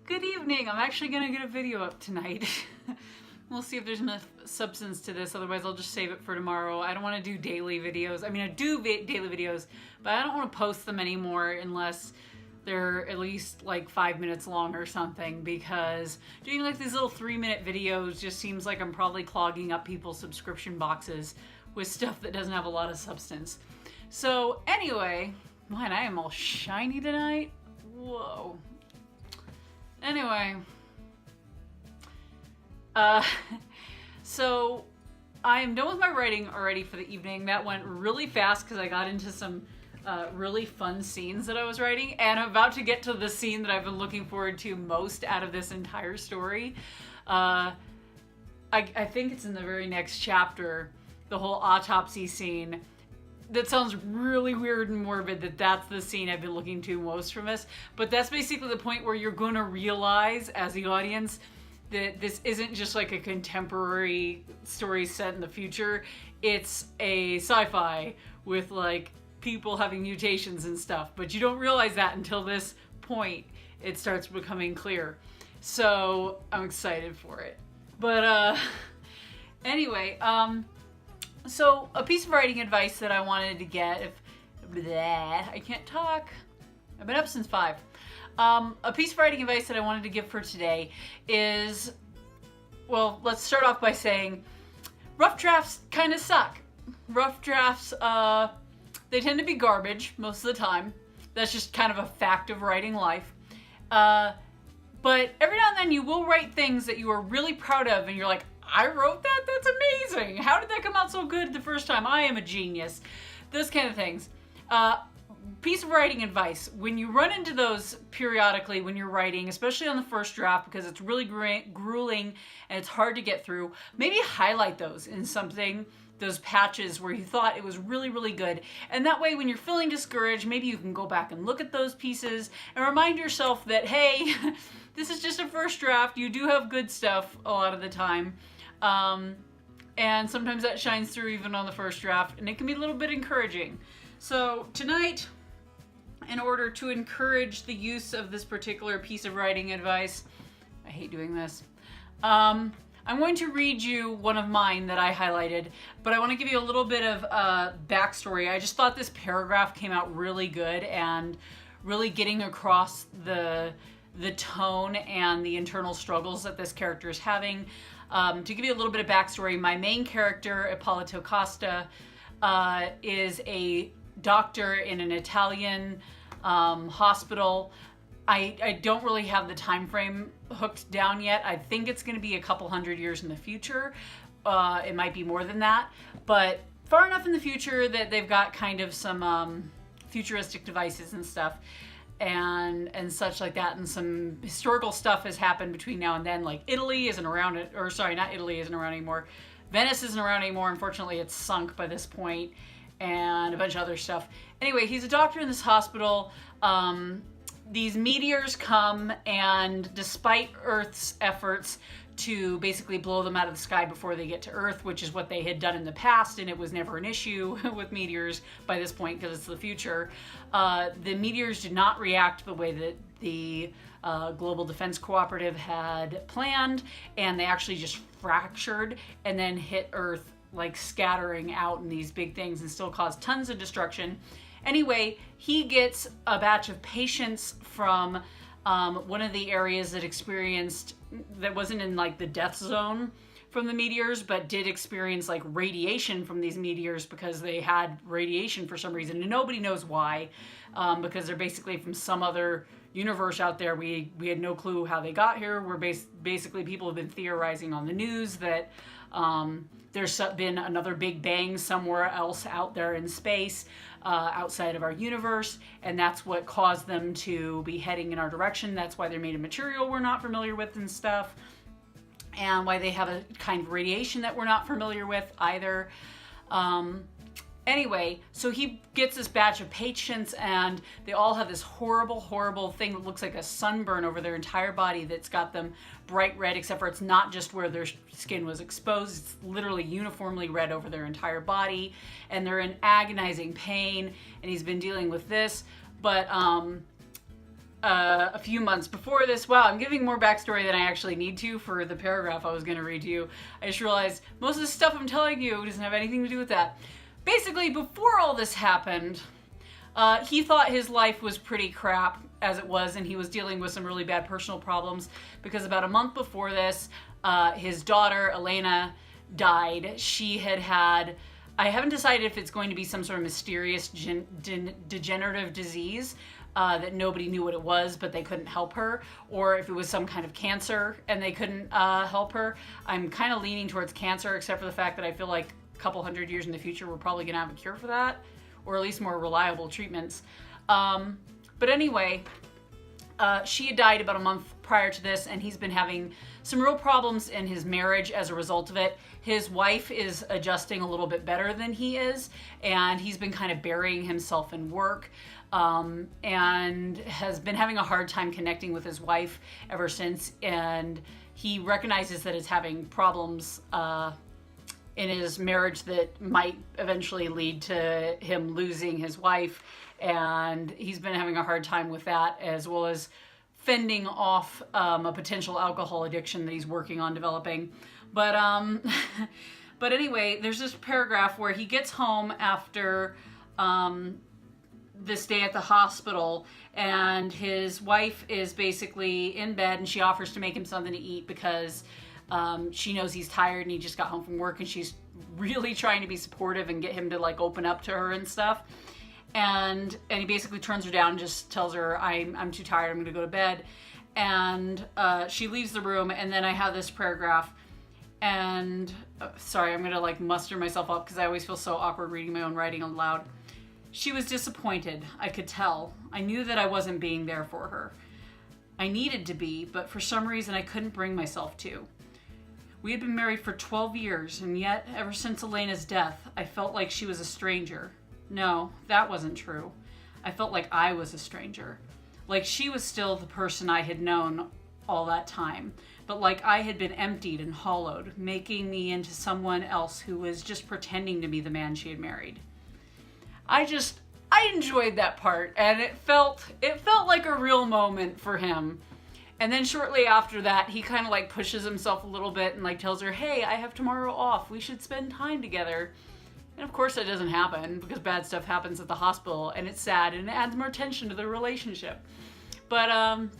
Good evening. I'm actually gonna get a video up tonight. We'll see if there's enough substance to this, otherwise I'll just save it for tomorrow. I don't want to do daily videos. I mean, I do daily videos, but I don't want to post them anymore unless they're at least like 5 minutes long or something, because doing like these little 3-minute videos just seems like I'm probably clogging up people's subscription boxes with stuff that doesn't have a lot of substance. So anyway, man, I am all shiny tonight. Whoa. Anyway, so I am done with my writing already for the evening. That went really fast because I got into some really fun scenes that I was writing, and I'm about to get to the scene that I've been looking forward to most out of this entire story. I think it's in the very next chapter, the whole autopsy scene. That sounds really weird and morbid that that's the scene I've been looking to most from this, but that's basically the point where you're going to realize as the audience that this isn't just like a contemporary story set in the future. It's a sci-fi with like people having mutations and stuff, but you don't realize that until this point. It starts becoming clear. So I'm excited for it. But anyway, so a piece of writing advice that I wanted to get, I can't talk. I've been up since 5. A piece of writing advice that I wanted to give for today is, well, let's start off by saying rough drafts kind of suck. Rough drafts, they tend to be garbage most of the time. That's just kind of a fact of writing life. But every now and then you will write things that you are really proud of and you're like, I wrote that? That's amazing. How did that come out so good the first time? I am a genius. Those kind of things. Piece of writing advice. When you run into those periodically when you're writing, especially on the first draft, because it's really grueling and it's hard to get through, maybe highlight those in something, those patches where you thought it was really, really good. And that way when you're feeling discouraged, maybe you can go back and look at those pieces and remind yourself that, hey, this is just a first draft. You do have good stuff a lot of the time. And sometimes that shines through even on the first draft, and it can be a little bit encouraging. So tonight, in order to encourage the use of this particular piece of writing advice, I hate doing this, I'm going to read you one of mine that I highlighted, but I want to give you a little bit of backstory. I just thought this paragraph came out really good and really getting across the tone and the internal struggles that this character is having. To give you a little bit of backstory, my main character, Ippolito Costa, is a doctor in an Italian hospital. I don't really have the time frame hooked down yet. I think it's going to be a couple hundred years in the future. It might be more than that, but far enough in the future that they've got kind of some futuristic devices and stuff. And such like that, and some historical stuff has happened between now and then, like Italy isn't around it, or sorry, not Italy isn't around anymore. Venice isn't around anymore. Unfortunately, it's sunk by this point, and a bunch of other stuff. Anyway, he's a doctor in this hospital. These meteors come, and despite Earth's efforts to basically blow them out of the sky before they get to Earth, which is what they had done in the past, and it was never an issue with meteors by this point because it's the future. The meteors did not react the way that the Global Defense Cooperative had planned, and they actually just fractured and then hit Earth, like scattering out in these big things, and still caused tons of destruction. Anyway, he gets a batch of patients from one of the areas that wasn't in like the death zone from the meteors, but did experience like radiation from these meteors because they had radiation for some reason, and nobody knows why, because they're basically from some other universe out there. We had no clue how they got here. Basically people have been theorizing on the news that there's been another big bang somewhere else out there in space, outside of our universe, and that's what caused them to be heading in our direction. That's why they're made of material we're not familiar with and stuff, and why they have a kind of radiation that we're not familiar with either. Anyway, so he gets this batch of patients, and they all have this horrible, horrible thing that looks like a sunburn over their entire body that's got them bright red, except for it's not just where their skin was exposed. It's literally uniformly red over their entire body, and they're in agonizing pain, and he's been dealing with this. But a few months before this. Wow, I'm giving more backstory than I actually need to for the paragraph I was going to read to you. I just realized most of the stuff I'm telling you doesn't have anything to do with that. Basically, before all this happened, he thought his life was pretty crap as it was, and he was dealing with some really bad personal problems because about a month before this, his daughter, Elena, died. She had I haven't decided if it's going to be some sort of mysterious degenerative disease that nobody knew what it was, but they couldn't help her, or if it was some kind of cancer and they couldn't help her. I'm kind of leaning towards cancer, except for the fact that I feel like a couple hundred years in the future, we're probably going to have a cure for that, or at least more reliable treatments. But anyway, she had died about a month prior to this, and he's been having some real problems in his marriage as a result of it. His wife is adjusting a little bit better than he is, and he's been kind of burying himself in work, and has been having a hard time connecting with his wife ever since. And he recognizes that it's having problems in his marriage that might eventually lead to him losing his wife, and he's been having a hard time with that, as well as fending off a potential alcohol addiction that he's working on developing. But but anyway, there's this paragraph where he gets home after this day at the hospital, and his wife is basically in bed, and she offers to make him something to eat because she knows he's tired and he just got home from work, and she's really trying to be supportive and get him to like open up to her and stuff. And he basically turns her down and just tells her, I'm too tired, I'm gonna go to bed. And she leaves the room, and then I have this paragraph, and sorry, I'm gonna like muster myself up because I always feel so awkward reading my own writing aloud. She was disappointed, I could tell. I knew that I wasn't being there for her. I needed to be, but for some reason I couldn't bring myself to. We had been married for 12 years, and yet, ever since Elena's death, I felt like she was a stranger. No, that wasn't true. I felt like I was a stranger. Like she was still the person I had known all that time, but like I had been emptied and hollowed, making me into someone else who was just pretending to be the man she had married. I enjoyed that part, and it felt like a real moment for him. And then shortly after that, he kind of like pushes himself a little bit and like tells her, hey, I have tomorrow off. We should spend time together. And of course that doesn't happen because bad stuff happens at the hospital, and it's sad and it adds more tension to the relationship. But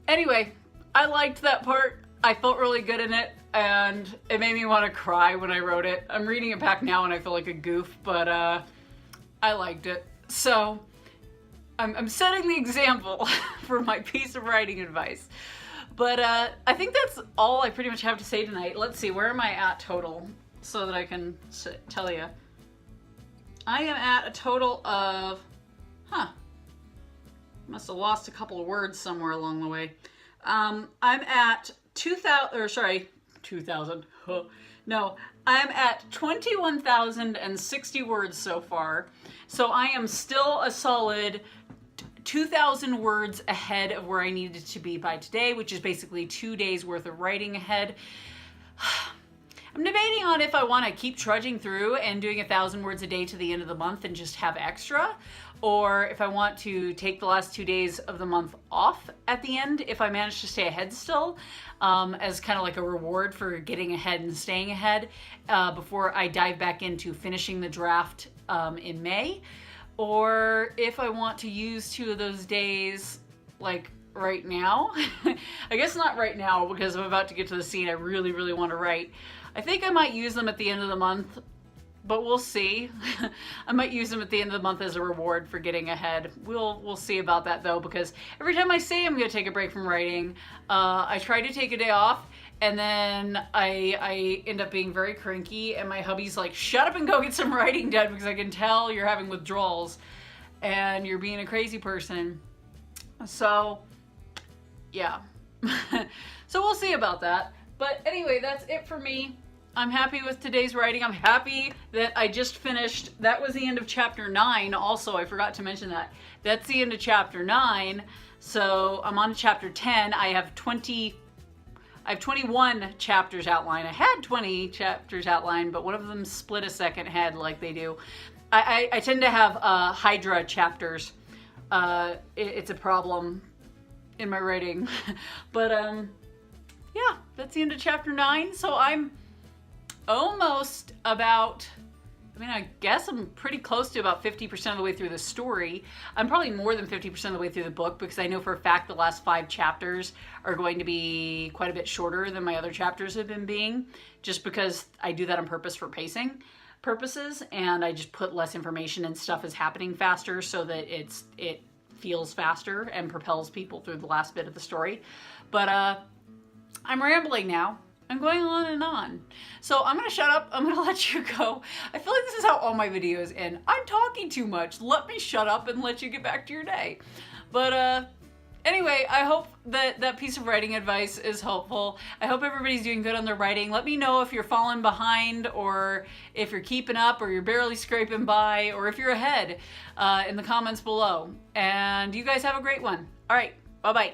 anyway, I liked that part. I felt really good in it, and it made me want to cry when I wrote it. I'm reading it back now and I feel like a goof, but I liked it. So I'm setting the example for my piece of writing advice. But I think that's all I pretty much have to say tonight. Let's see, where am I at total so that I can tell you? I am at a total of, must have lost a couple of words somewhere along the way. I'm at 2,000. No, I'm at 21,060 words so far. So I am still a solid 2,000 words ahead of where I needed to be by today, which is basically 2 days worth of writing ahead. I'm debating on if I want to keep trudging through and doing 1,000 words a day to the end of the month and just have extra, or if I want to take the last 2 days of the month off at the end if I manage to stay ahead still, as kind of like a reward for getting ahead and staying ahead before I dive back into finishing the draft in May, or if I want to use 2 of those days like right now. I guess not right now because I'm about to get to the scene I really, really want to write. I think I might use them at the end of the month, but we'll see. I might use them at the end of the month as a reward for getting ahead. We'll see about that though, because every time I say I'm going to take a break from writing, I try to take a day off, and then I end up being very cranky, and my hubby's like, shut up and go get some writing done because I can tell you're having withdrawals and you're being a crazy person. So yeah. So we'll see about that. But anyway, that's it for me. I'm happy with today's writing. I'm happy that I just finished. That was the end of chapter 9. Also, I forgot to mention that. That's the end of chapter 9. So I'm on to chapter 10. I have 21 chapters outlined. I had 20 chapters outlined, but one of them split a second head like they do. I tend to have Hydra chapters it's a problem in my writing. But yeah, that's the end of chapter 9. So I'm almost about, I mean, I guess I'm pretty close to about 50% of the way through the story. I'm probably more than 50% of the way through the book, because I know for a fact the last 5 chapters are going to be quite a bit shorter than my other chapters have been being, just because I do that on purpose for pacing purposes, and I just put less information and stuff is happening faster so that it feels faster and propels people through the last bit of the story. But I'm rambling now. I'm going on and on. So I'm gonna shut up. I'm gonna let you go. I feel like this is how all my videos end. I'm talking too much. Let me shut up and let you get back to your day. But anyway, I hope that that piece of writing advice is helpful. I hope everybody's doing good on their writing. Let me know if you're falling behind, or if you're keeping up, or you're barely scraping by, or if you're ahead in the comments below. And you guys have a great one. All right, bye-bye.